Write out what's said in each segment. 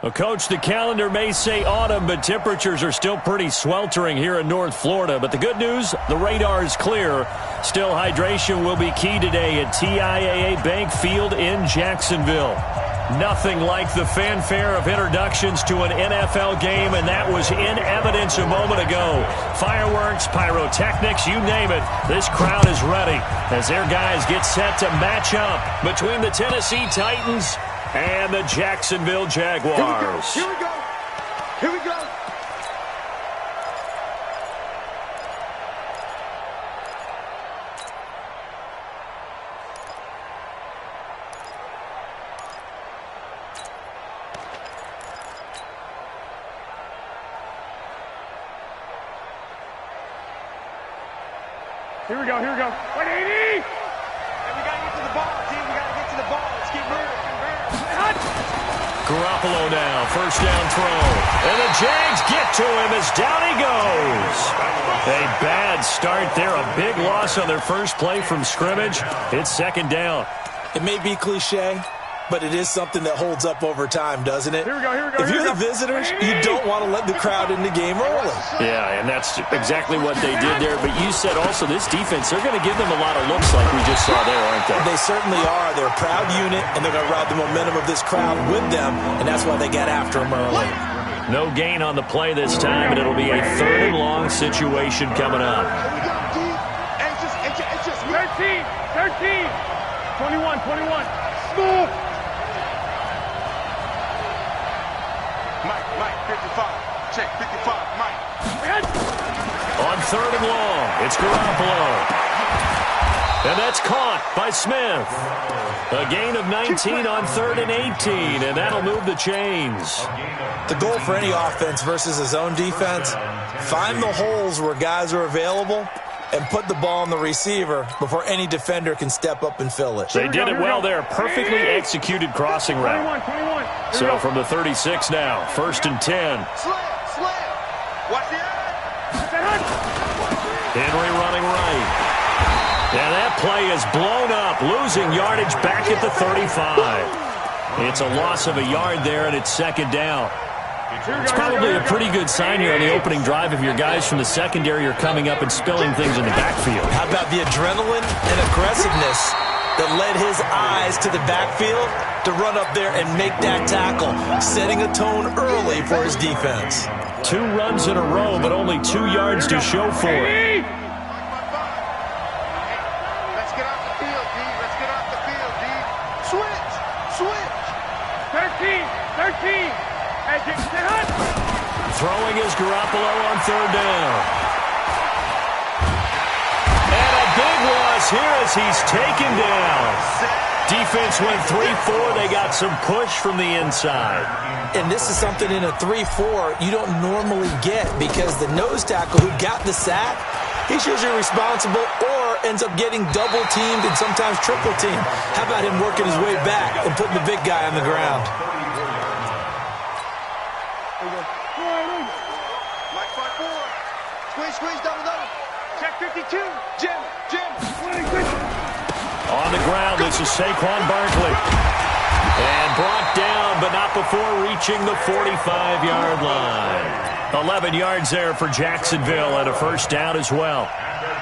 Well, Coach, the calendar may say autumn, but temperatures are still pretty sweltering here in North Florida. But the good news, the radar is clear. Still, hydration will be key today at TIAA Bank Field in Jacksonville. Nothing like the fanfare of introductions to an NFL game, and that was in evidence a moment ago. Fireworks, pyrotechnics, you name it. This crowd is ready as their guys get set to match up between the Tennessee Titans and the Jacksonville Jaguars. Here we go. Here we go. Here we go, here we go. 180! And we got to get to the ball, team. We got to get to the ball. Let's keep moving. Garoppolo now, first down throw. And the Jags get to him as down he goes. A bad start there, a big loss on their first play from scrimmage. It's second down. It may be cliche, but it is something that holds up over time, doesn't it? Here we go, here we go. If you're the visitors, you don't want to let the crowd in the game early. Yeah, and that's exactly what they did there. But you said also this defense, they're going to give them a lot of looks like we just saw there, aren't they? They certainly are. They're a proud unit, and they're going to ride the momentum of this crowd with them, and that's why they got after them early. No gain on the play this time, and it'll be a third and long situation coming up. It's just 13, 21. Move. Mike, 55. Check, 55, Mike. On third and long, it's Garoppolo. And that's caught by Smith. A gain of 19 on third and 18, and that'll move the chains. The goal for any offense versus a zone defense, find the holes where guys are available and put the ball on the receiver before any defender can step up and fill it. They did it well there. Perfectly executed crossing route. 21. So from the 36 now, first and 10. Slam. Watch the Henry running right. And that play is blown up, losing yardage back at the 35. It's a loss of a yard there, and it's second down. It's probably a pretty good sign here on the opening drive if your guys from the secondary are coming up and spilling things in the backfield. How about the adrenaline and aggressiveness that led his eyes to the backfield to run up there and make that tackle, setting a tone early for his defense. 2 runs in a row, but only 2 yards to show for it. Let's get off the field, D. Let's get off the field, D. Switch. 13. Throwing is Garoppolo on third down. And a big loss here as he's taken down. Defense went 3-4. They got some push from the inside. And this is something in a 3-4 you don't normally get because the nose tackle who got the sack, he's usually responsible or ends up getting double-teamed and sometimes triple-teamed. How about him working his way back and putting the big guy on the ground? Mike 5-4. Squeeze, double. Check 52. Jim. On the ground, this is Saquon Barkley. And brought down, but not before reaching the 45-yard line. 11 yards there for Jacksonville and a first down as well.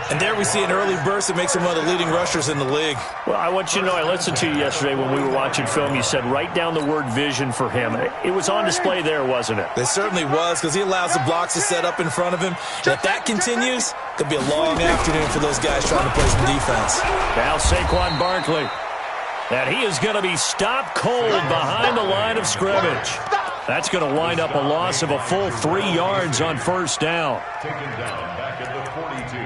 And there we see an early burst that makes him one of the leading rushers in the league. Well, I want you to know, I listened to you yesterday when we were watching film. You said write down the word vision for him. It was on display there, wasn't it? It certainly was because he allows the blocks to set up in front of him. And if that continues, it could be a long afternoon for those guys trying to play some defense. Now Saquon Barkley. And he is going to be stopped cold behind the line of scrimmage. That's going to wind up a loss of a full 3 yards on first down. Taken down back at the 42.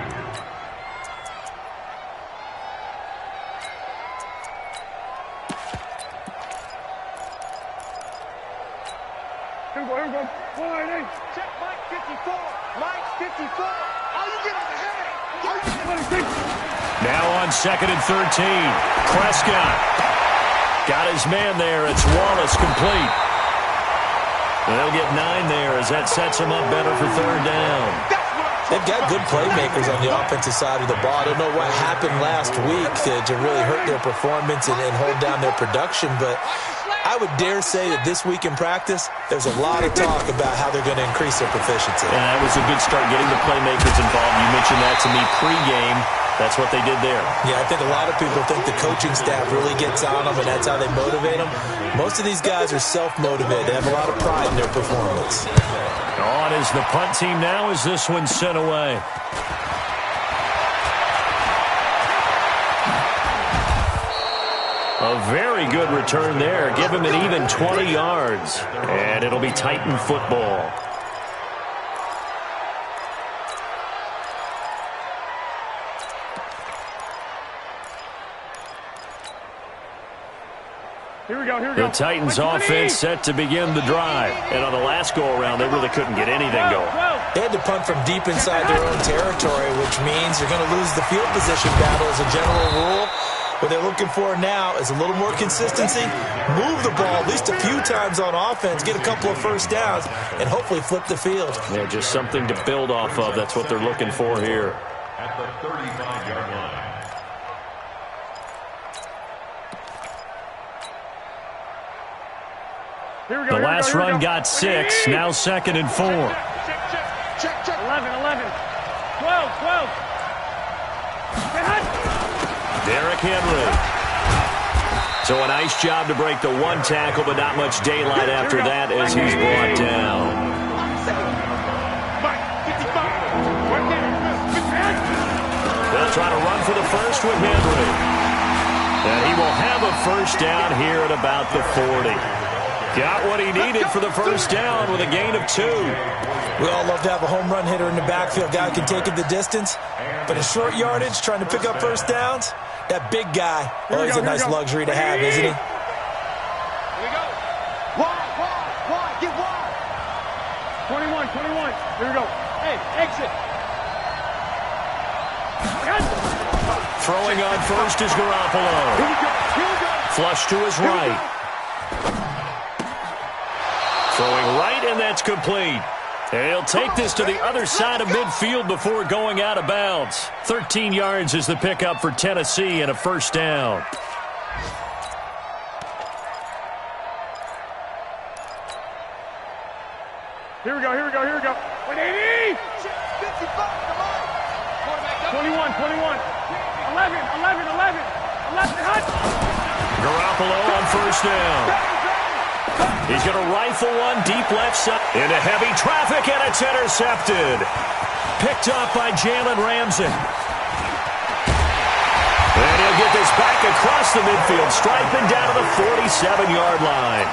Here we go. 180. Check Mike 54. Mike 54. All you get is a headache. Now on second and 13. Prescott got his man there. It's Wallace complete. They'll get 9 there as that sets him up better for third down. They've got good playmakers on the offensive side of the ball. I don't know what happened last week to really hurt their performance and hold down their production, but I would dare say that this week in practice, there's a lot of talk about how they're going to increase their proficiency. And that was a good start getting the playmakers involved. You mentioned that to me pregame. That's what they did there. Yeah, I think a lot of people think the coaching staff really gets on them, and that's how they motivate them. Most of these guys are self-motivated. They have a lot of pride in their performance. On is the punt team now as this one's sent away. A very good return there. Give him an even 20 yards. And it'll be Titan football. Here we go, here we go. The Titans offense set to begin the drive. And on the last go-around, they really couldn't get anything going. They had to punt from deep inside their own territory, which means you're going to lose the field position battle as a general rule. What they're looking for now is a little more consistency, move the ball at least a few times on offense, get a couple of first downs, and hopefully flip the field. Yeah, just something to build off of. That's what they're looking for here. At the 35-yard line. Here we go, The last run got 6, now 2nd and 4. Check. 11. 12. Derrick Henry. So a nice job to break the one tackle, but not much daylight after that as he's brought down. They'll try to run for the first with Henry. And he will have a first down here at about the 40. Got what he needed for the first down with a gain of 2. We all love to have a home run hitter in the backfield. Guy can take it the distance. But in short yardage, trying to pick up first downs, that big guy, always a nice luxury to have, isn't he? Here we go. Wide. Get wide. 21. Here we go. Hey, exit. Throwing on first is Garoppolo. Here we go. Flush to his right. Throwing right, and that's complete. And he'll take this to the other side of midfield before going out of bounds. 13 yards is the pickup for Tennessee and a first down. Here we go. 180. 21. 11. Garoppolo on first down. He's going to rifle one deep left side into heavy traffic, and it's intercepted. Picked up by Jalen Ramsey. And he'll get this back across the midfield, striping down to the 47-yard line.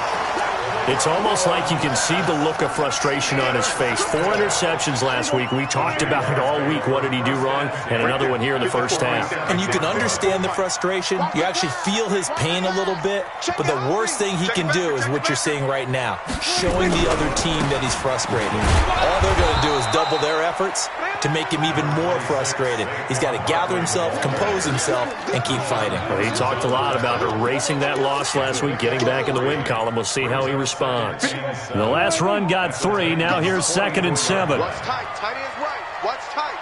It's almost like you can see the look of frustration on his face. 4 interceptions last week. We talked about it all week. What did he do wrong? And another one here in the first half. And you can understand the frustration. You actually feel his pain a little bit. But the worst thing he can do is what you're seeing right now, showing the other team that he's frustrated. All they're going to do is double their efforts to make him even more frustrated. He's got to gather himself, compose himself, and keep fighting. Well, he talked a lot about erasing that loss last week, getting back in the win column. We'll see how he responds. The last run got 3. Now here's 2nd and 7. What's tight? Tight is right. What's tight?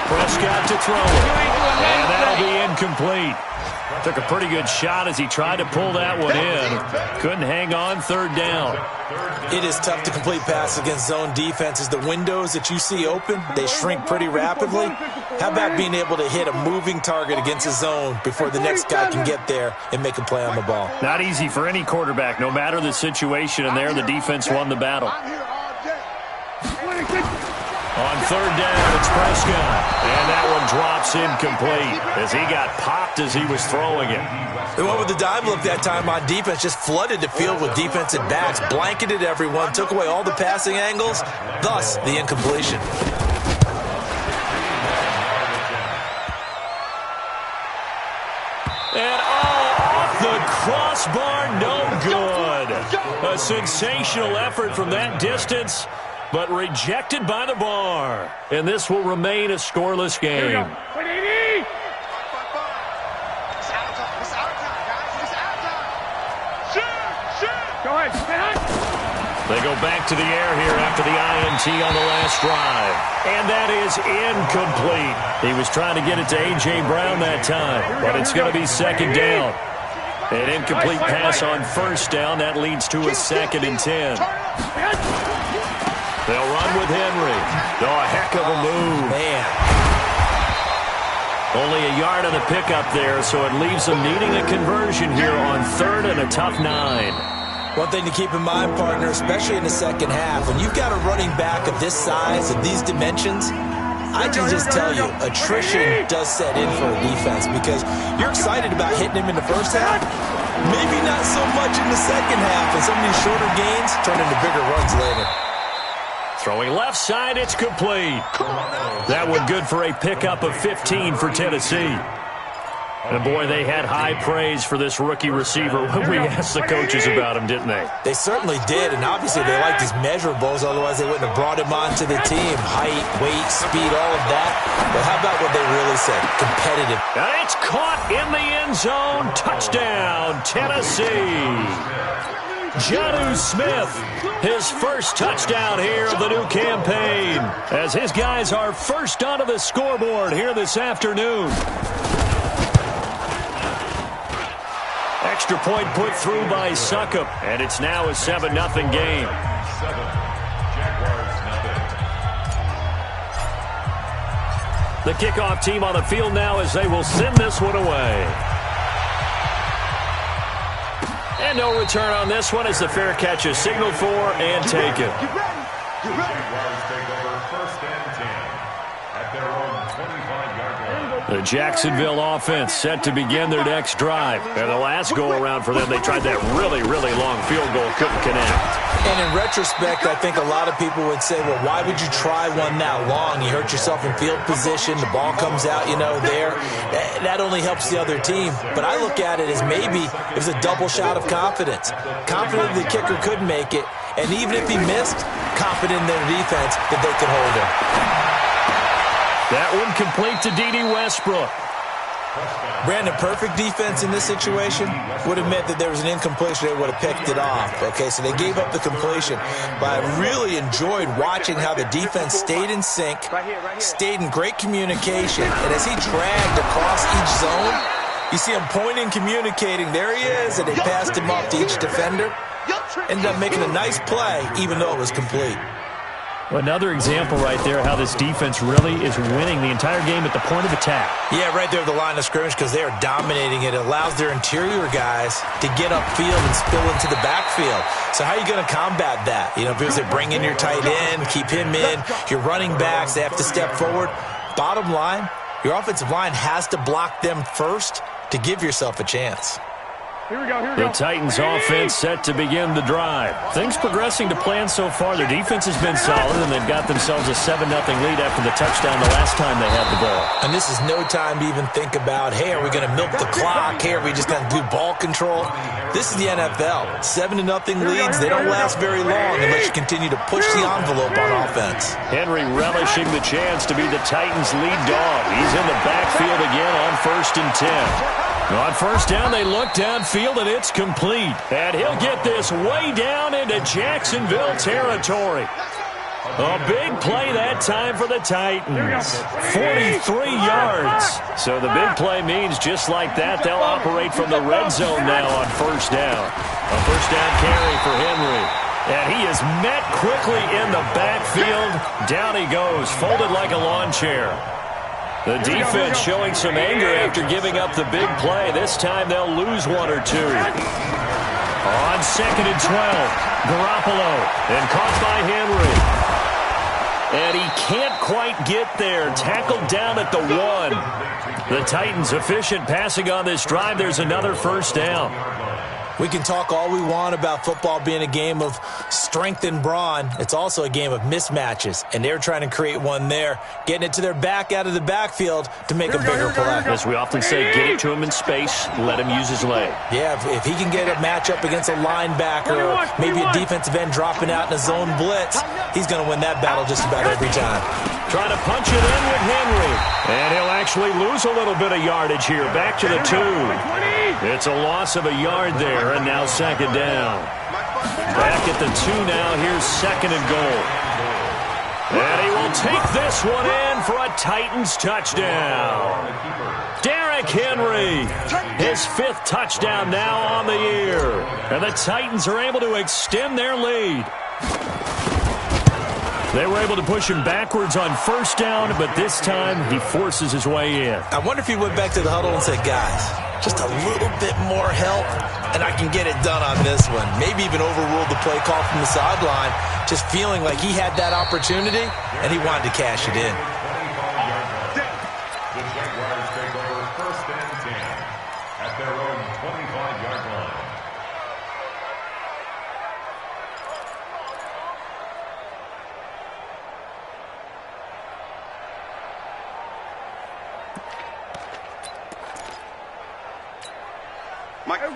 Prescott to throw it. And that'll be incomplete. Took a pretty good shot as he tried to pull that one in. Couldn't hang on, 3rd down. It is tough to complete passes against zone defenses. The windows that you see open, they shrink pretty rapidly. How about being able to hit a moving target against a zone before the next guy can get there and make a play on the ball? Not easy for any quarterback, no matter the situation, and there the defense won the battle. On 3rd down, it's Prescott. And that one drops incomplete as he got popped as he was throwing it. They went with the dime look that time on defense, just flooded the field with defensive backs, blanketed everyone, took away all the passing angles, thus the incompletion. And off the crossbar, no good. A sensational effort from that distance, but rejected by the bar. And this will remain a scoreless game. Here we go. 180. Go ahead. They go back to the air here after the INT on the last drive. And that is incomplete. He was trying to get it to A.J. Brown that time, but it's going to be 2nd down. An incomplete pass on first down. That leads to a 2nd and 10. They'll run with Henry. Oh, a heck of a move. Man. Only a yard on the pickup there, so it leaves them needing a conversion here on 3rd and a tough 9. One thing to keep in mind, partner, especially in the second half, when you've got a running back of this size, of these dimensions, I can just tell you, attrition does set in for a defense because you're excited about hitting him in the first half. Maybe not so much in the second half, and some of these shorter gains turn into bigger runs later. Throwing left side, it's complete. That one good for a pickup of 15 for Tennessee. And boy, they had high praise for this rookie receiver when we asked the coaches about him, didn't they? They certainly did, and obviously they liked his measurables, otherwise they wouldn't have brought him onto the team. Height, weight, speed, all of that. But how about what they really said? Competitive. And it's caught in the end zone. Touchdown, Tennessee. Jonnu Smith, his first touchdown here of the new campaign, as his guys are first onto the scoreboard here this afternoon. Extra point put through by Succop, and it's now a 7-0 game. The kickoff team on the field now as they will send this one away. And no return on this one as the fair catch is signaled for and taken. Jaguars take over 1st and 10 at their own 25-yard line. The Jacksonville offense set to begin their next drive. And the last go-around for them, they tried that really, really long field goal, couldn't connect. And in retrospect, I think a lot of people would say, well, why would you try one that long? You hurt yourself in field position. The ball comes out, there. That only helps the other team. But I look at it as maybe it was a double shot of confidence. Confident the kicker could make it. And even if he missed, confident in their defense that they could hold him. That one complete to D.D. Westbrook. Brandon, perfect defense in this situation would have meant that there was an incompletion. They would have picked it off. Okay, so they gave up the completion. But I really enjoyed watching how the defense stayed in sync, stayed in great communication. And as he dragged across each zone, you see him pointing, communicating. There he is, and they passed him off to each defender. Ended up making a nice play, even though it was complete. Another example right there how this defense really is winning the entire game at the point of attack. Yeah, right there at the line of scrimmage because they are dominating it. It allows their interior guys to get upfield and spill into the backfield. So how are you going to combat that? Because they bring in your tight end, keep him in, your running backs, they have to step forward. Bottom line, your offensive line has to block them first to give yourself a chance. Here we go. The Titans offense set to begin the drive. Things progressing to plan so far. Their defense has been solid, and they've got themselves a 7-0 lead after the touchdown the last time they had the ball. And this is no time to even think about, hey, are we going to milk the clock? Hey, are we just going to do ball control? This is the NFL. 7-0 leads, they don't last very long unless you continue to push the envelope on offense. Henry relishing the chance to be the Titans' lead dog. He's in the backfield again on 1st and 10. On first down, they look downfield, and it's complete. And he'll get this way down into Jacksonville territory. A big play that time for the Titans. 43 yards. So the big play means just like that, they'll operate from the red zone now on first down. A first down carry for Henry. And he is met quickly in the backfield. Down he goes, folded like a lawn chair. The defense showing some anger after giving up the big play. This time they'll lose one or two. On 2nd and 12, Garoppolo, and caught by Henry. And he can't quite get there. Tackled down at the 1. The Titans efficient passing on this drive. There's another first down. We can talk all we want about football being a game of strength and brawn. It's also a game of mismatches, and they're trying to create one there, getting it to their back out of the backfield to make a bigger play. As we often say, get it to him in space, let him use his leg. Yeah, if he can get a matchup against a linebacker or maybe a defensive end dropping out in a zone blitz, he's going to win that battle just about every time. Trying to punch it in with Henry. And he'll actually lose a little bit of yardage here. Back to the 2. It's a loss of a yard there, and now 2nd down. Back at the 2 now. Here's 2nd and goal. And he will take this one in for a Titans touchdown. Darren Derrick Henry. His 5th touchdown now on the year. And the Titans are able to extend their lead. They were able to push him backwards on 1st down, but this time he forces his way in. I wonder if he went back to the huddle and said, guys, just a little bit more help, and I can get it done on this one. Maybe even overruled the play call from the sideline, just feeling like he had that opportunity, and he wanted to cash it in. The Jaguars take over 1st and 10 at their own 25-yard line.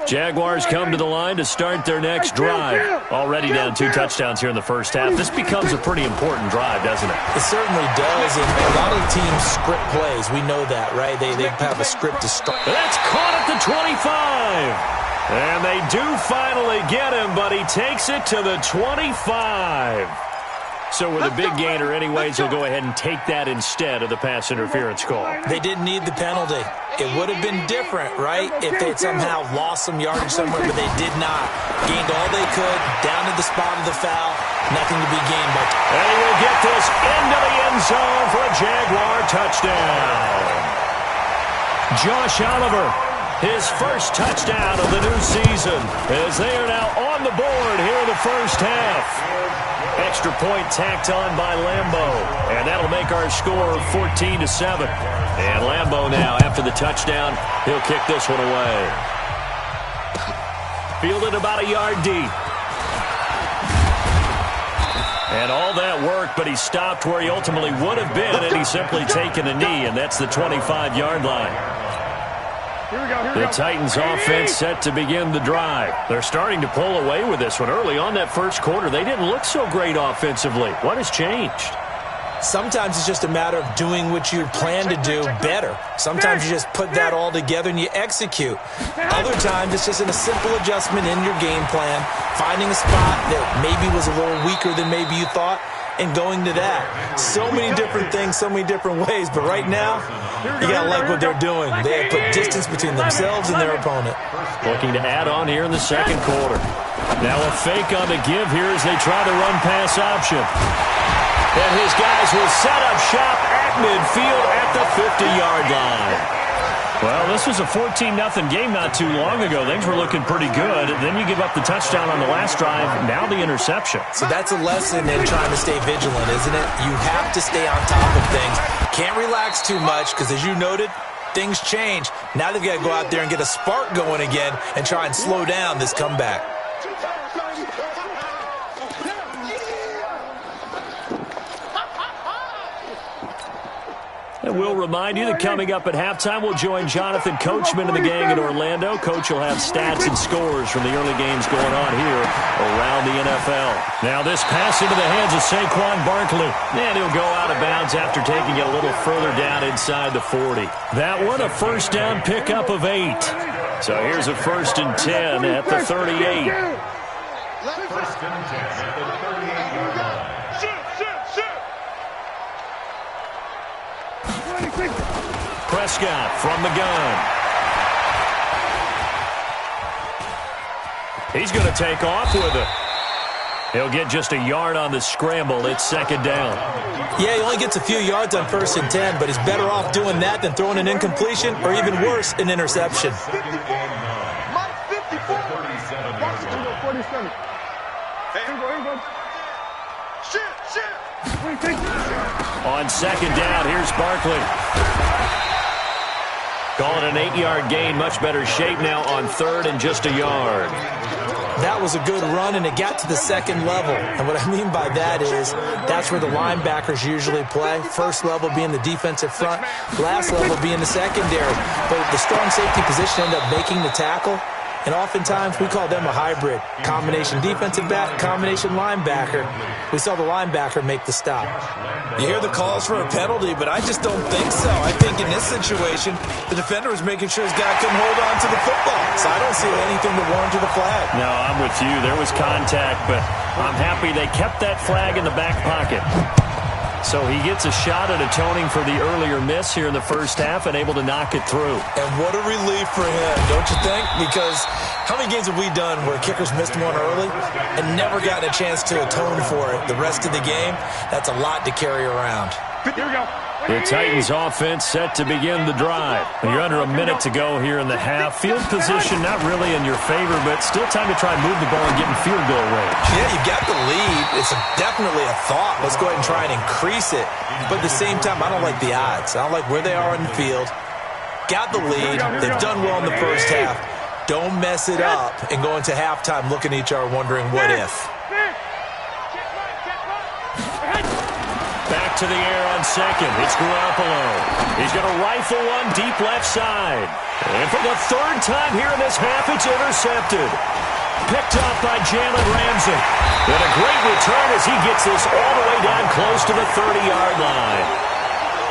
Jaguars come to the line to start their next drive. Already down 2 touchdowns here in the first half. This becomes a pretty important drive, doesn't it? It certainly does, and a lot of teams script plays. We know that, right? They have a script to start. That's caught at the 25. And they do finally get him, but he takes it to the 25. So with a big gainer anyways, he'll go ahead and take that instead of the pass interference call. They didn't need the penalty. It would have been different, right, if they had somehow lost some yardage somewhere, but they did not. Gained all they could, down to the spot of the foul, nothing to be gained. But and he will get this into the end zone for a Jaguar touchdown. Josh Oliver, his 1st touchdown of the new season, as they are now on the board here in the first half. Extra point tacked on by Lambo, and that'll make our score 14-7. And Lambo now, after the touchdown, he'll kick this one away. Fielded about a yard deep. And all that work, but he stopped where he ultimately would have been, and he's simply taken a knee, and that's the 25-yard line. The Titans offense set to begin the drive. They're starting to pull away with this one. Early on that first quarter, they didn't look so great offensively. What has changed? sometimes it's just a matter of doing what you plan to do better. Sometimes you just put that all together and you execute. Other times it's just a simple adjustment in your game plan, finding a spot that maybe was a little weaker than maybe you thought, and going to that. So many different things, so many different ways, but right now, you got to like what they're doing. They have put distance between themselves and their opponent. Looking to add on here in the second quarter. Now a fake on the give here as they try to run pass option. And his guys will set up shop at midfield at the 50-yard line. Well, this was a 14-0 game not too long ago. Things were looking pretty good. Then you give up the touchdown on the last drive. Now the interception. So that's a lesson in trying to stay vigilant, isn't it? You have to stay on top of things. Can't relax too much because, as you noted, things change. Now they've got to go out there and get a spark going again and try and slow down this comeback. And we'll remind you that coming up at halftime, we'll join Jonathan Coachman and the gang in Orlando. Coach will have stats and scores from the early games going on here around the NFL. Now this pass into the hands of Saquon Barkley. And he'll go out of bounds after taking it a little further down inside the 40. That one, a first down pickup of 8. So here's a 1st and 10 at the 38. First and 10 at the 38-yard line. Prescott from the gun. He's going to take off with it. He'll get just a yard on the scramble. It's 2nd down. Yeah, he only gets a few yards on 1st and 10, but he's better off doing that than throwing an incompletion or even worse, an interception. On 2nd down, here's Barkley. Calling an 8-yard gain, much better shape now on 3rd and just a yard. That was a good run, and it got to the 2nd level. And what I mean by that is that's where the linebackers usually play. First level being the defensive front, last level being the secondary. But the strong safety position ended up making the tackle. And oftentimes, we call them a hybrid. Combination defensive back, combination linebacker. We saw the linebacker make the stop. You hear the calls for a penalty, but I just don't think so. I think in this situation, the defender was making sure his guy couldn't hold on to the football. So I don't see anything to warrant the flag. No, I'm with you. There was contact, but I'm happy they kept that flag in the back pocket. So he gets a shot at atoning for the earlier miss here in the first half and able to knock it through. And what a relief for him, don't you think? Because how many games have we done where kickers missed one early and never gotten a chance to atone for it the rest of the game? That's a lot to carry around. Here we go. The Titans offense set to begin the drive. You're under a minute to go here in the half. Field position not really in your favor, but still time to try and move the ball and get in field goal range. Yeah, you got the lead. It's definitely a thought. Let's go ahead and try and increase it. But at the same time, I don't like the odds. I don't like where they are in the field. Got the lead. They've done well in the first half. Don't mess it up and go into halftime looking at each other wondering what if. Back to the air on second. It's Garoppolo. He's going to rifle one deep left side. And for the third time here in this half, it's intercepted. Picked up by Jalen Ramsey. And a great return as he gets this all the way down close to the 30-yard line.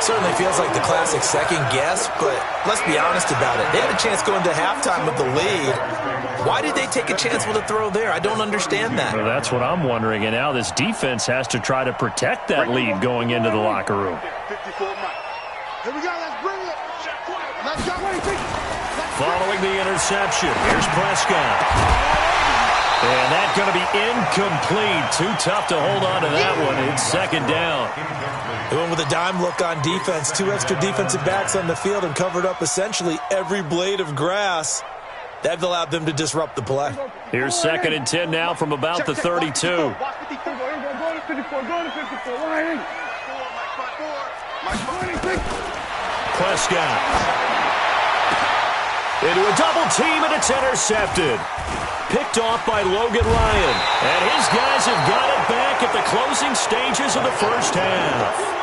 Certainly feels like the classic second guess, but let's be honest about it. They had a chance going to halftime with the lead. Why did they take a chance with a throw there? I don't understand that. Well, that's what I'm wondering. And now this defense has to try to protect that lead going into the locker room. 54 Mike. Here we go. Let's bring it. Let's go. Following the interception, here's Prescott. And that's going to be incomplete. Too tough to hold on to that one. It's second down. They went with a dime look on defense. 2 extra defensive backs on the field and covered up essentially every blade of grass. That allowed them to disrupt the play. Here's second and 10 now from about the 32. Prescott. Into a double team, and it's intercepted. Picked off by Logan Ryan. And his guys have got it back at the closing stages of the first half.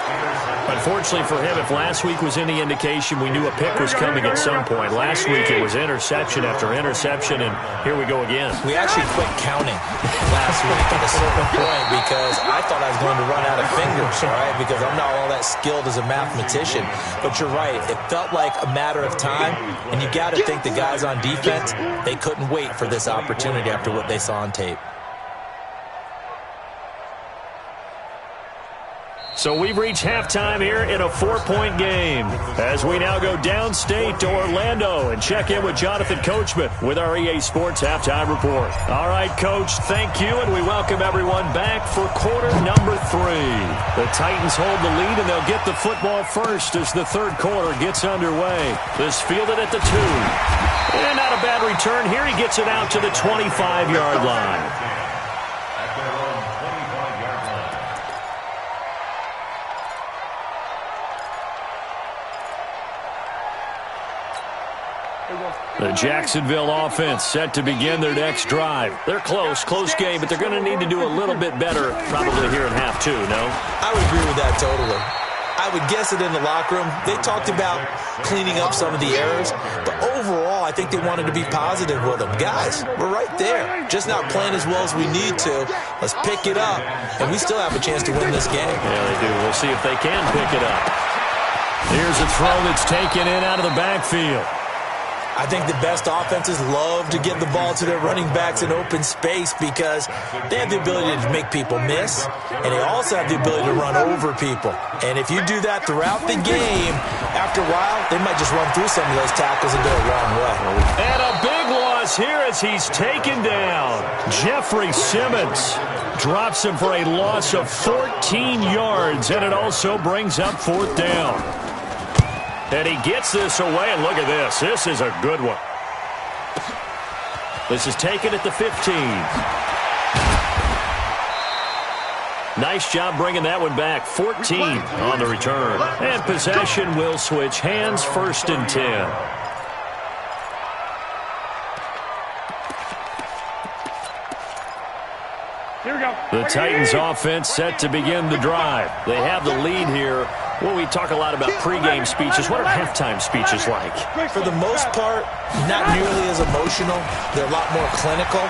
Unfortunately for him, if last week was any indication, we knew a pick was coming at some point. Last week it was interception after interception, and here we go again. We actually quit counting last week at a certain point because I thought I was going to run out of fingers, all right, because I'm not all that skilled as a mathematician. But you're right. It felt like a matter of time, and you got to think the guys on defense, they couldn't wait for this opportunity after what they saw on tape. So we've reached halftime here in a 4-point game as we now go downstate to Orlando and check in with Jonathan Coachman with our EA Sports Halftime Report. All right, Coach, thank you, and we welcome everyone back for quarter number 3. The Titans hold the lead, and they'll get the football first as the third quarter gets underway. This fielded at the 2. And not a bad return here. He gets it out to the 25-yard line. The Jacksonville offense set to begin their next drive. They're close game, but they're going to need to do a little bit better probably here in half 2, no? I would agree with that totally. I would guess it in the locker room. They talked about cleaning up some of the errors, but overall, I think they wanted to be positive with them. Guys, we're right there. Just not playing as well as we need to. Let's pick it up, and we still have a chance to win this game. Yeah, they do. We'll see if they can pick it up. Here's a throw that's taken in out of the backfield. I think the best offenses love to give the ball to their running backs in open space because they have the ability to make people miss, and they also have the ability to run over people. And if you do that throughout the game, after a while, they might just run through some of those tackles and go a long way. And a big loss here as he's taken down. Jeffrey Simmons drops him for a loss of 14 yards, and it also brings up fourth down. And he gets this away, and look at this. This is a good one. This is taken at the 15. Nice job bringing that one back. 14 on the return. And possession will switch hands, first and 10. Here we go. The Titans offense set to begin the drive. They have the lead here. Well, we talk a lot about pregame speeches. What are halftime speeches like? For the most part, not nearly as emotional. They're a lot more clinical.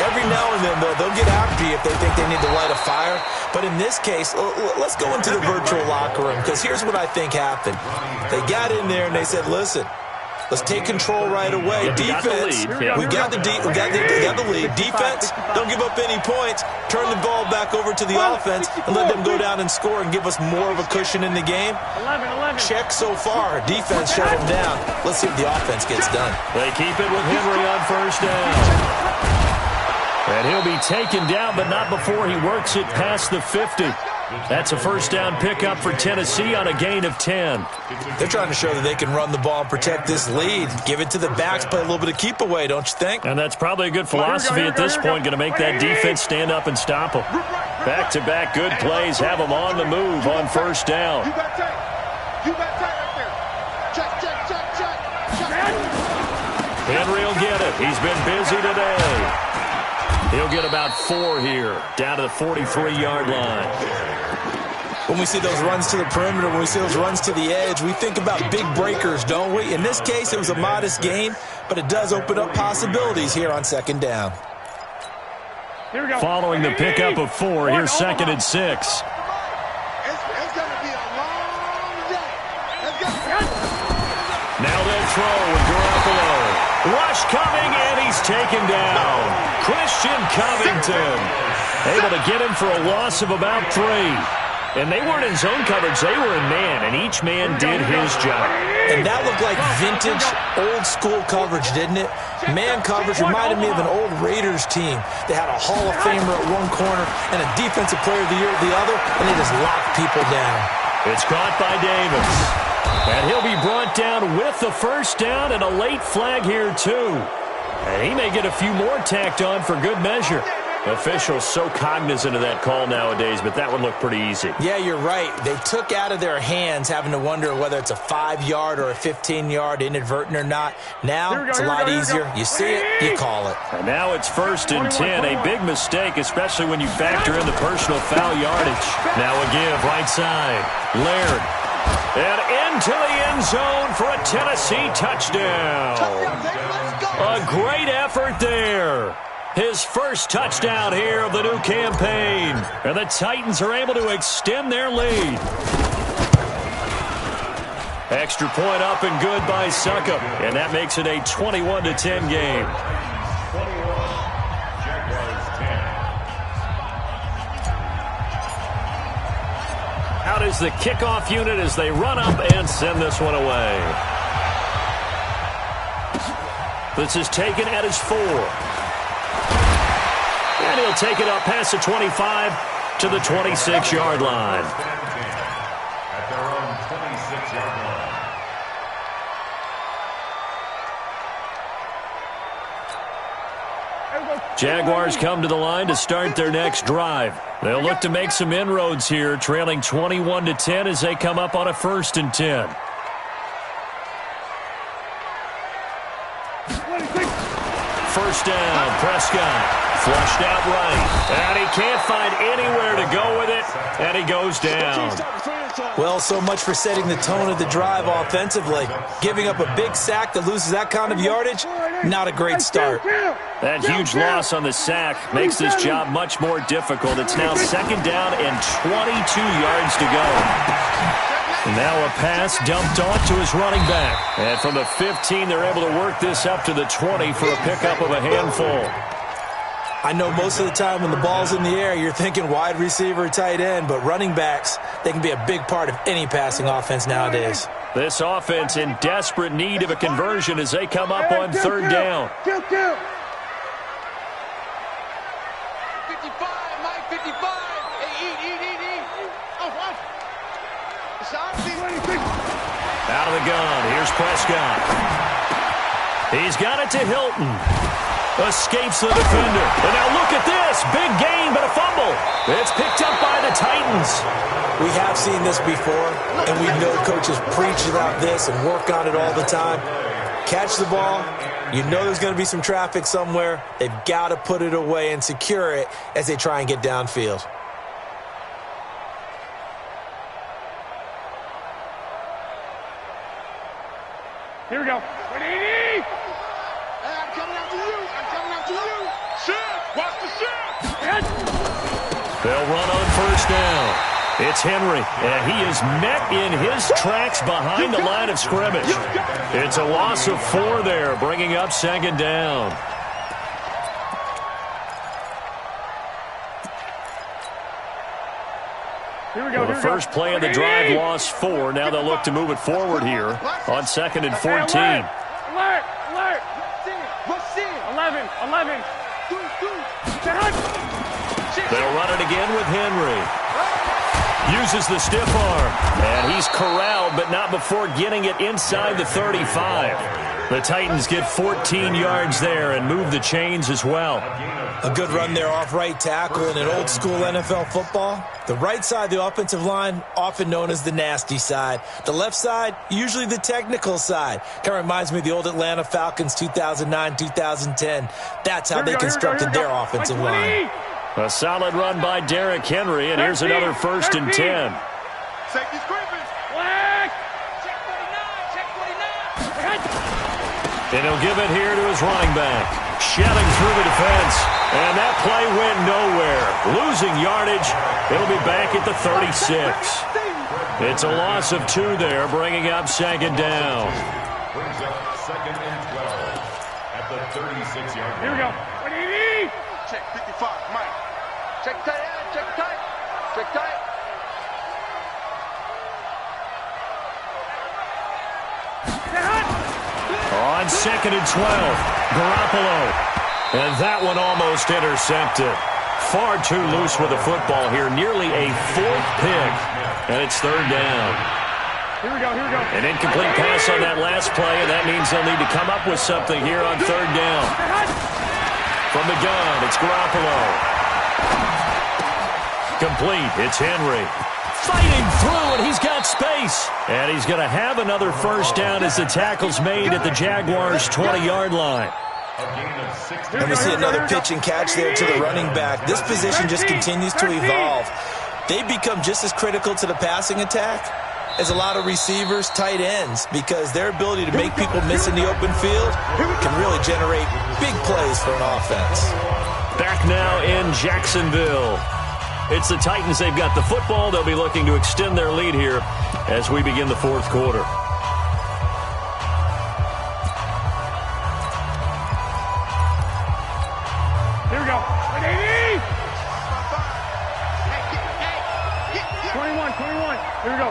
Every now and then, they'll get after you if they think they need to light a fire. But in this case, let's go into the virtual locker room because here's what I think happened. They got in there and they said, listen, Let's take control right away. Yeah, Defense, we got the lead. Defense, don't give up any points. Turn the ball back over to the offense and let them go down and score and give us more of a cushion in the game. 11. Check so far. Defense shut them down. Let's see if the offense gets done. They keep it with Henry on first down. And he'll be taken down, but not before he works it past the 50. That's a first down pickup for Tennessee on a gain of 10. They're trying to show that they can run the ball and protect this lead. Give it to the backs, play a little bit of keep away, don't you think? And that's probably a good philosophy at this point, going to make that defense stand up and stop them. Back-to-back good plays have them on the move on first down. You got tight. You got tight right there. Check. Henry will get it. He's been busy today. He'll get about 4 here, down to the 43-yard line. When we see those runs to the perimeter, when we see those runs to the edge, we think about big breakers, don't we? In this case, it was a modest gain, but it does open up possibilities here on second down. Here we go. Following the pickup of 4, here's second and 6. It's going to be a long day. Let's go. Now they'll throw with Garoppolo. Rush coming, and he's taken down. Christian Covington able to get him for a loss of about 3. And they weren't in zone coverage. They were in man, and each man did his job. And that looked like vintage, old-school coverage, didn't it? Man coverage reminded me of an old Raiders team. They had a Hall of Famer at one corner and a Defensive Player of the Year at the other, and they just locked people down. It's caught by Davis. And he'll be brought down with the first down and a late flag here, too. And he may get a few more tacked on for good measure. Officials so cognizant of that call nowadays, but that one looked pretty easy. Yeah, you're right. They took out of their hands having to wonder whether it's a 5-yard or a 15-yard inadvertent or not. Now it's a lot easier. You see it, you call it. And now it's first and 10. A big mistake, especially when you factor in the personal foul yardage. Now a give right side. Laird. And into the end zone for a Tennessee touchdown. A great effort there. His first touchdown here of the new campaign. And the Titans are able to extend their lead. Extra point up and good by Succop. And that makes it a 21-10 game. Out is the kickoff unit as they run up and send this one away. This is taken at his 4. And he'll take it up past the 25 to the 26-yard line. At their own 26-yard line. Jaguars come to the line to start their next drive. They'll look to make some inroads here, trailing 21-10 as they come up on a first and 10. First down, Prescott. Flushed out right. And he can't find anywhere to go with it. And he goes down. Well, so much for setting the tone of the drive offensively. Giving up a big sack that loses that kind of yardage, not a great start. That huge loss on the sack makes this job much more difficult. It's now second down and 22 yards to go. Now a pass dumped off to his running back. And from the 15, they're able to work this up to the 20 for a pickup of a handful. I know most of the time when the ball's in the air, you're thinking wide receiver, tight end, but running backs, they can be a big part of any passing offense nowadays. This offense in desperate need of a conversion as they come up on third down. 55, Mike, 55. Hey, eat. Off. Out of the gun, here's Prescott. He's got it to Hilton. Escapes the defender. And now look at this. Big gain, but a fumble. It's picked up by the Titans. We have seen this before, and we know coaches preach about this and work on it all the time. Catch the ball. You know there's going to be some traffic somewhere. They've got to put it away and secure it as they try and get downfield. Here we go. Hey, I'm coming after you. Watch the shot. They'll run on first down. It's Henry, and he is met in his tracks behind the line of scrimmage. It's a loss of 4 there, bringing up second down. Well, the first play of the drive lost 4. Now they'll look to move it forward here on 2nd and 14. Alert! 11. They'll run it again with Henry. Uses the stiff arm, and he's corralled, but not before getting it inside the 35. The Titans get 14 yards there and move the chains as well. A good run there off right tackle in an old-school NFL football. The right side of the offensive line, often known as the nasty side. The left side, usually the technical side. Kind of reminds me of the old Atlanta Falcons 2009-2010. That's how they constructed their offensive line. A solid run by Derrick Henry, and here's another 1st and 10. Safety's creeping. Check 49. And he'll give it here to his running back. Shelling through the defense. And that play went nowhere. Losing yardage. It'll be back at the 36. It's a loss of 2 there, bringing up second down. Brings up 2nd and 12 at the 36-yard line. Here we go. Check 55. Mike. Check tight. Check tight. Check tight. On 2nd and 12, Garoppolo. And that one almost intercepted. Far too loose with the football here. Nearly a 4th pick. And it's 3rd down. Here we go. An incomplete pass on that last play, and that means they'll need to come up with something here on 3rd down. From the gun, it's Garoppolo. Complete, it's Henry. Fighting through, and he's got space. And he's going to have another 1st down as the tackle's made at the Jaguars' 20-yard line. And we see another pitch and catch there to the running back. This position just continues to evolve. They become just as critical to the passing attack as a lot of receivers, tight ends, because their ability to make people miss in the open field can really generate big plays for an offense. Back now in Jacksonville. It's the Titans. They've got the football. They'll be looking to extend their lead here as we begin the 4th quarter. Here we go. 21. Here we go.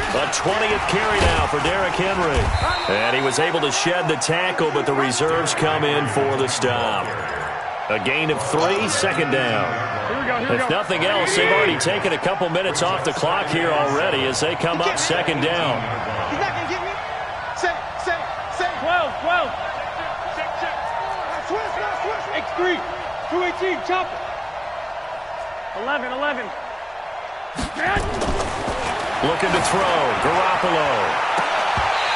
A 20th carry now for Derrick Henry. And he was able to shed the tackle, but the reserves come in for the stop. A gain of 3, 2nd down. If nothing else, they've already taken a couple minutes off the clock here already as they come up 2nd down. He's not going to get me. Say. 12. Check. Switch. X3. 218. Chop it. 11. Looking to throw. Garoppolo.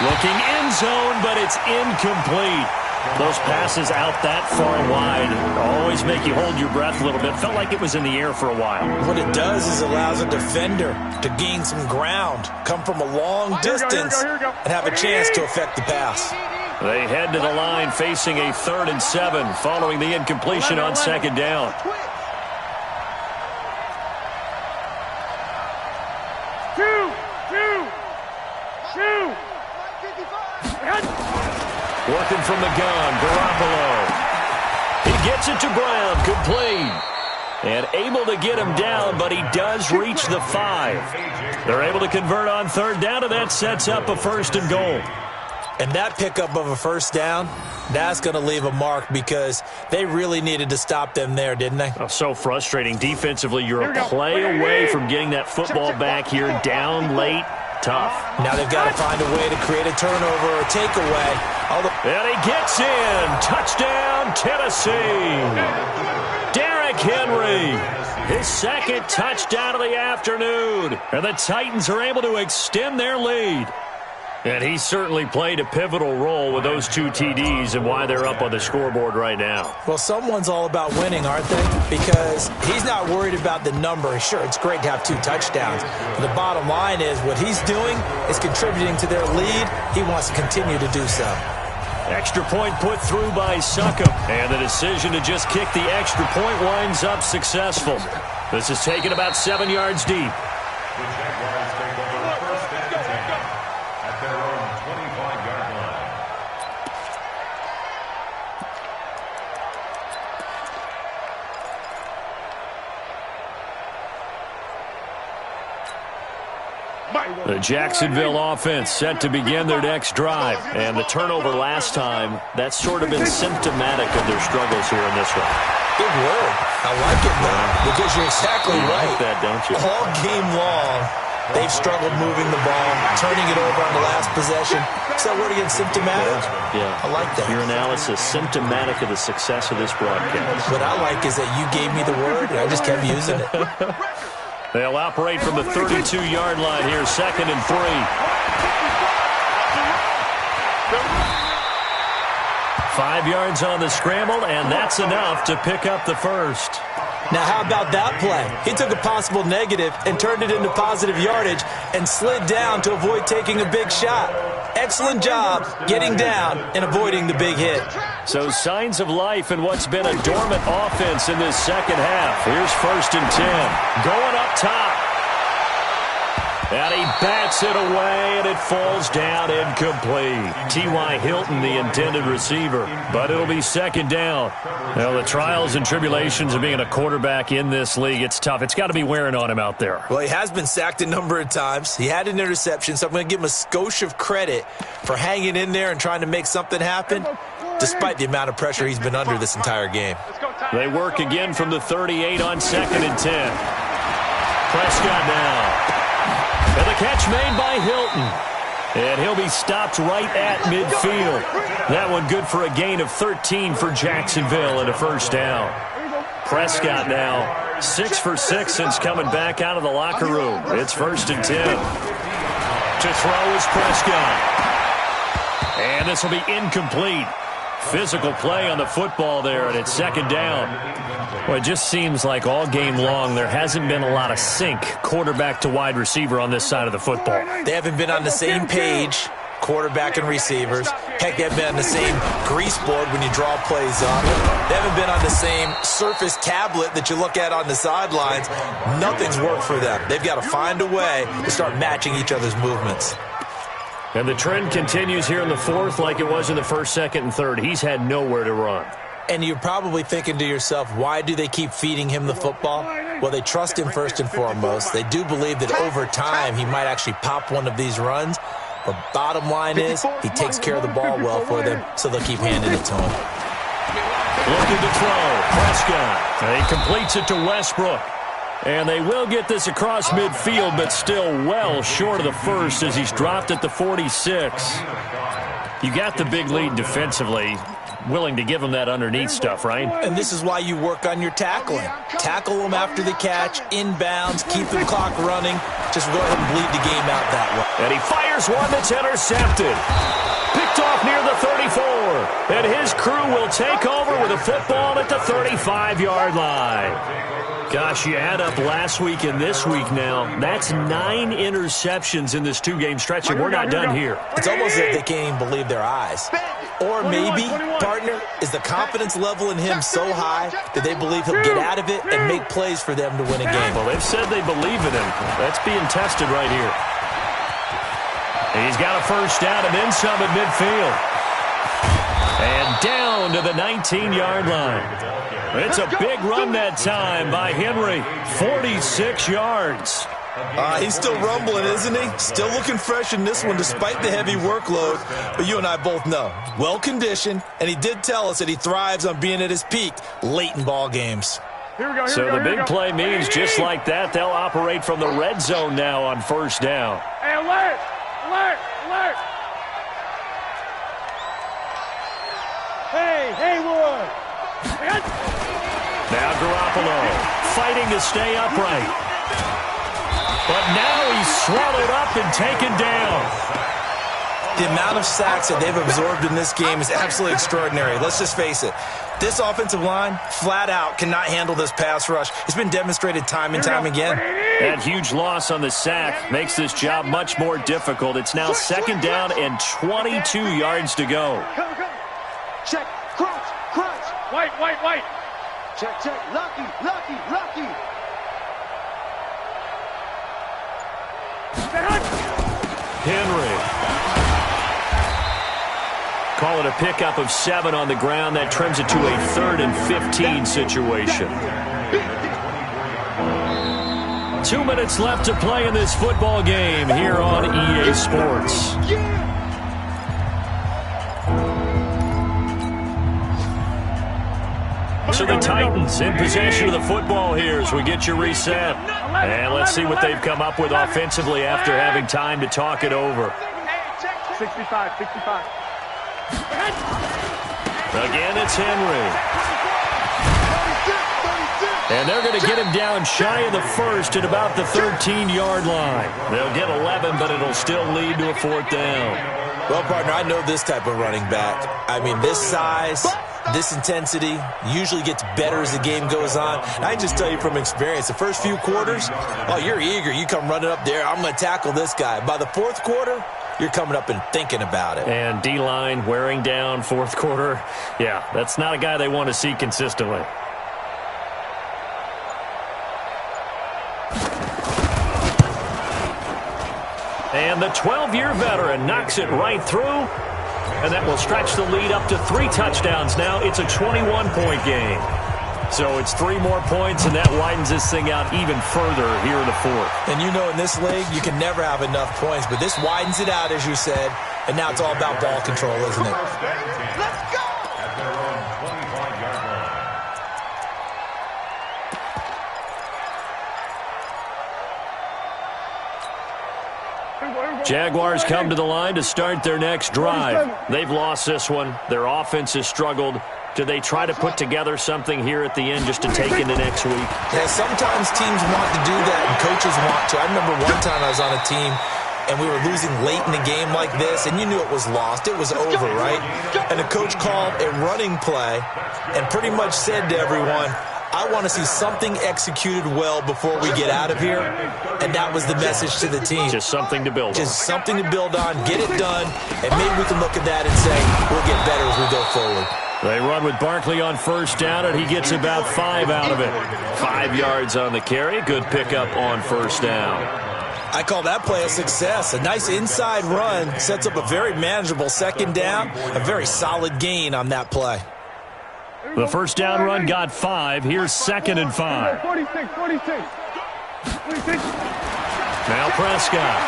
Looking end zone, but it's incomplete. Those passes out that far wide always make you hold your breath a little bit. Felt like it was in the air for a while. What it does is allows a defender to gain some ground, come from a long distance, Here we go. and have a chance to affect the pass. They head to the line facing a 3rd and 7 following the incompletion on 2nd down. Working from the gun, Garoppolo. He gets it to Brown, complete. And able to get him down, but he does reach the 5. They're able to convert on 3rd down, and that sets up a 1st and goal. And that pickup of a 1st down, that's going to leave a mark because they really needed to stop them there, didn't they? Oh, so frustrating. Defensively, you're a play away from getting that football back here, down late. Tough. Now they've got to find a way to create a turnover or a takeaway. And he gets in. Touchdown, Tennessee. Derrick Henry. His 2nd touchdown of the afternoon. And the Titans are able to extend their lead. And he certainly played a pivotal role with those 2 TDs and why they're up on the scoreboard right now. Well, someone's all about winning, aren't they? Because he's not worried about the number. Sure, it's great to have 2 touchdowns. But the bottom line is what he's doing is contributing to their lead. He wants to continue to do so. Extra point put through by Succop. And the decision to just kick the extra point winds up successful. This is taken about 7 yards deep. The Jaguars take over first and 10 at their own 25-yard line. The Jacksonville offense set to begin their next drive. And the turnover last time, that's sort of been symptomatic of their struggles here in this one. Good word. I like it, though, because you're exactly You right. like that, don't you? All game long, they've struggled moving the ball, turning it over on the last possession. Is that word again, symptomatic? Yeah. I like that. Your analysis, symptomatic of the success of this broadcast. What I like is that you gave me the word, and I just kept using it. They'll operate from the 32-yard line here, 2nd and 3. 5 yards on the scramble, and that's enough to pick up the first. Now, how about that play? He took a possible negative and turned it into positive yardage and slid down to avoid taking a big shot. Excellent job getting down and avoiding the big hit. So signs of life in what's been a dormant offense in this second half. Here's 1st and 10. Going up top. And he bats it away, and it falls down incomplete. T.Y. Hilton, the intended receiver. But it'll be 2nd down. Now, the trials and tribulations of being a quarterback in this league, it's tough. It's got to be wearing on him out there. Well, he has been sacked a number of times. He had an interception, so I'm going to give him a skosh of credit for hanging in there and trying to make something happen, despite the amount of pressure he's been under this entire game. They work again from the 38 on 2nd and 10. Prescott now. And the catch made by Hilton. And he'll be stopped right at midfield. That one good for a gain of 13 for Jacksonville and a 1st down. Prescott now 6 for 6 since coming back out of the locker room. It's 1st and 10. To throw is Prescott. And this will be incomplete. Physical play on the football there, and it's 2nd down. Well, it just seems like all game long there hasn't been a lot of sync quarterback to wide receiver on this side of the football. They haven't been on the same page, quarterback and receivers. Heck, they haven't been on the same grease board when you draw plays up. They haven't been on the same surface tablet that you look at on the sidelines. Nothing's worked for them. They've got to find a way to start matching each other's movements. And the trend continues here in the 4th like it was in the 1st, 2nd, and 3rd. He's had nowhere to run. And you're probably thinking to yourself, why do they keep feeding him the football? Well, they trust him first and foremost. They do believe that over time he might actually pop one of these runs. But bottom line is he takes care of the ball well for them, so they'll keep handing it to him. Looking to throw. Prescott. And he completes it to Westbrook. And they will get this across midfield, but still well short of the first as he's dropped at the 46. You got the big lead defensively. Willing to give him that underneath stuff, right? And this is why you work on your tackling. Tackle them after the catch, inbounds, keep the clock running. Just go ahead and bleed the game out that way. And he fires one that's intercepted. Picked off near the 34. And his crew will take over with a football at the 35-yard line. Gosh, you add up last week and this week now. That's 9 interceptions in this 2-game stretch, and we're not done here. It's almost as if they can't even believe their eyes. Or maybe, partner, is the confidence level in him so high that they believe he'll get out of it and make plays for them to win a game. Well, they've said they believe in him. That's being tested right here. He's got a 1st down and then some at midfield. And down to the 19-yard line. It's a big run that time by Henry. 46 yards. He's still rumbling, isn't he? Still looking fresh in this one despite the heavy workload. But you and I both know, well-conditioned, and he did tell us that he thrives on being at his peak late in ball games. So the big play means just like that, they'll operate from the red zone now on 1st down. Hey, alert! Alert! Alert! Hey, Haywood! Now Garoppolo fighting to stay upright. But now he's swallowed up and taken down. The amount of sacks that they've absorbed in this game is absolutely extraordinary. Let's just face it. This offensive line, flat out, cannot handle this pass rush. It's been demonstrated time and time again. That huge loss on the sack makes this job much more difficult. It's now 2nd down and 22 yards to go. Come. Check. Crunch. White. Check. Lucky. Henry. Call it a pickup of 7 on the ground. That trims it to a 3rd and 15 situation. 2 minutes left to play in this football game here on EA Sports. So the Titans in possession of the football here as we get you reset. And let's see what they've come up with offensively after having time to talk it over. 65. Again, it's Henry. And they're going to get him down shy of the first at about the 13-yard line. They'll get 11, but it'll still lead to a 4th down. Well, partner, I know this type of running back. I mean, this size, this intensity usually gets better as the game goes on. And I can just tell you from experience, the first few quarters, oh, you're eager. You come running up there, I'm going to tackle this guy. By the 4th quarter, you're coming up and thinking about it. And D-line wearing down 4th quarter. Yeah, that's not a guy they want to see consistently. And the 12-year veteran knocks it right through. And that will stretch the lead up to 3 touchdowns now. It's a 21-point game. So it's 3 more points, and that widens this thing out even further here in the 4th. And you know in this league, you can never have enough points, but this widens it out, as you said, and now it's all about ball control, isn't it? Let's go! At their own 25-yard line. Jaguars come to the line to start their next drive. They've lost this one. Their offense has struggled. Do they try to put together something here at the end just to take into next week? Yeah, sometimes teams want to do that and coaches want to. I remember one time I was on a team and we were losing late in the game like this, and you knew it was lost. It was over, right? And the coach called a running play and pretty much said to everyone, I want to see something executed well before we get out of here. And that was the message to the team. Just something to build on. Just something to build on, get it done, and maybe we can look at that and say we'll get better as we go forward. They run with Barkley on 1st down, and he gets about 5 out of it. 5 yards on the carry. Good pickup on 1st down. I call that play a success. A nice inside run sets up a very manageable 2nd down, a very solid gain on that play. The 1st down run got 5. Here's 2nd and 5. 46. Now Prescott.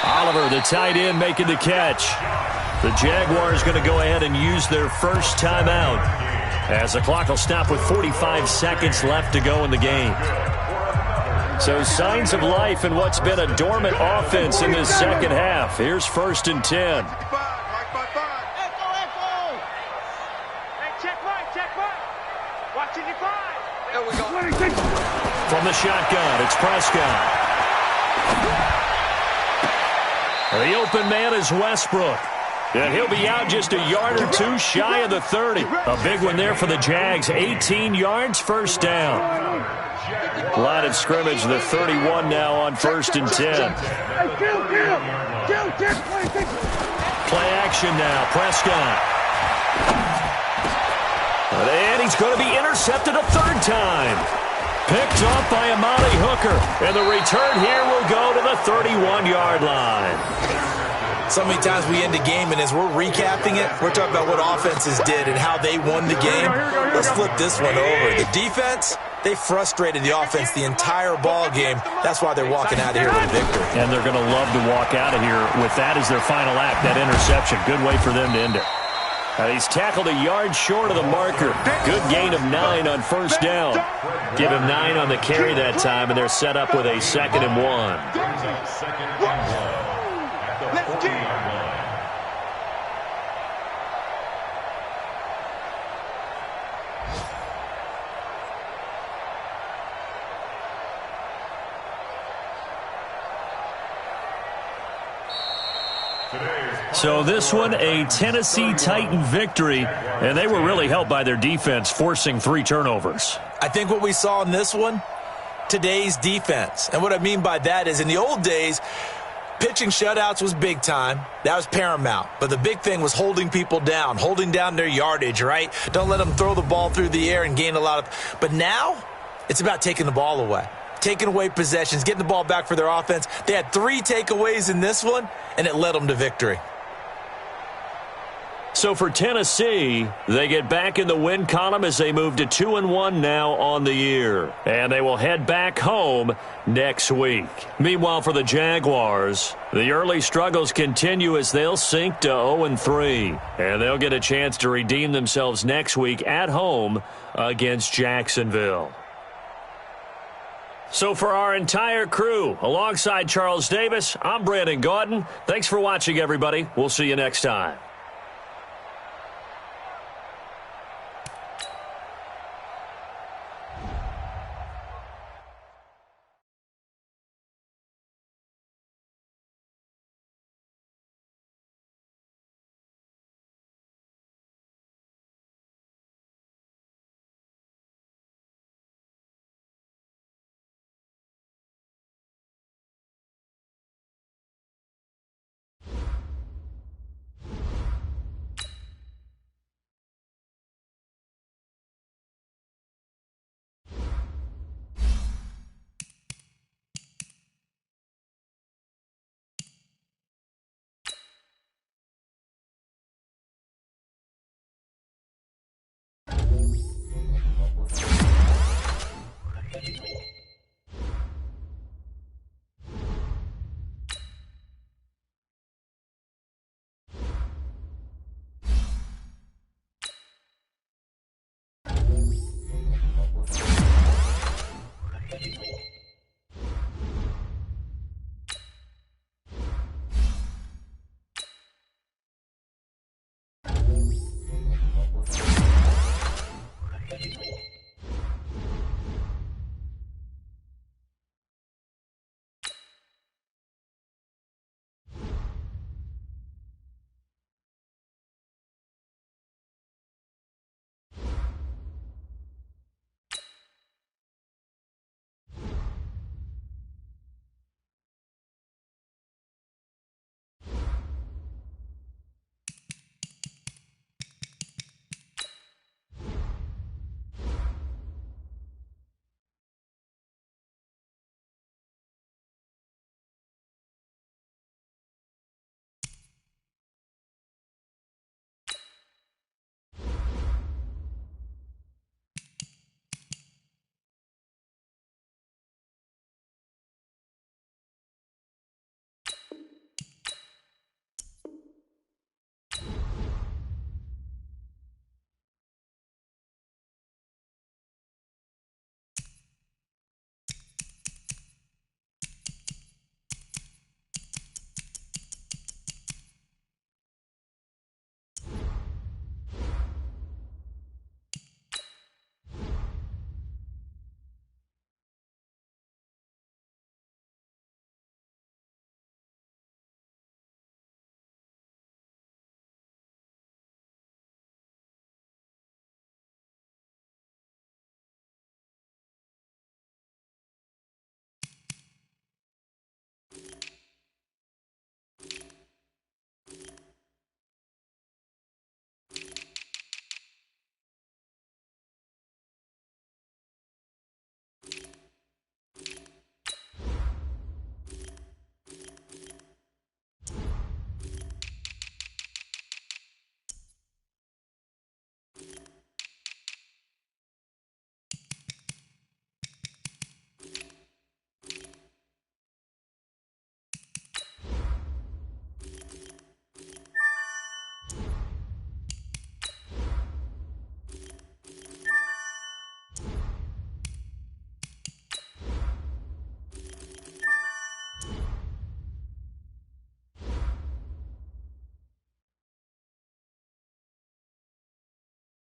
Oliver, the tight end, making the catch. The Jaguars going to go ahead and use their first timeout as the clock will stop with 45 seconds left to go in the game. So signs of life in what's been a dormant offense in this 2nd half. Here's 1st and 10. There we go. From the shotgun, it's Prescott. The open man is Westbrook. And he'll be out just a yard or 2 shy of the 30. A big one there for the Jags. 18 yards, 1st down. Line of scrimmage, the 31 now on 1st and 10. Play action now, Prescott. And he's going to be intercepted a 3rd time. Picked off by Amani Hooker. And the return here will go to the 31-yard line. So many times we end the game, and as we're recapping it, we're talking about what offenses did and how they won the game. Let's flip this one over. The defense, they frustrated the offense the entire ball game. That's why they're walking out of here with a victory. And they're going to love to walk out of here with that as their final act, that interception. Good way for them to end it. He's tackled a yard short of the marker. Good gain of 9 on 1st down. Give him 9 on the carry that time, and they're set up with a 2nd and 1. Let's get it. So this one, a Tennessee Titan victory, and they were really helped by their defense, forcing 3 turnovers. I think what we saw in this one, today's defense. And what I mean by that is in the old days, pitching shutouts was big time. That was paramount. But the big thing was holding people down, holding down their yardage, right? Don't let them throw the ball through the air and gain a lot of. But now, it's about taking the ball away. taking away possessions, getting the ball back for their offense. They had 3 takeaways in this one, and it led them to victory. So for Tennessee, they get back in the win column as they move to 2-1 now on the year. And they will head back home next week. Meanwhile, for the Jaguars, the early struggles continue as they'll sink to 0-3. And they'll get a chance to redeem themselves next week at home against Jacksonville. So for our entire crew, alongside Charles Davis, I'm Brandon Gaudin. Thanks for watching, everybody. We'll see you next time.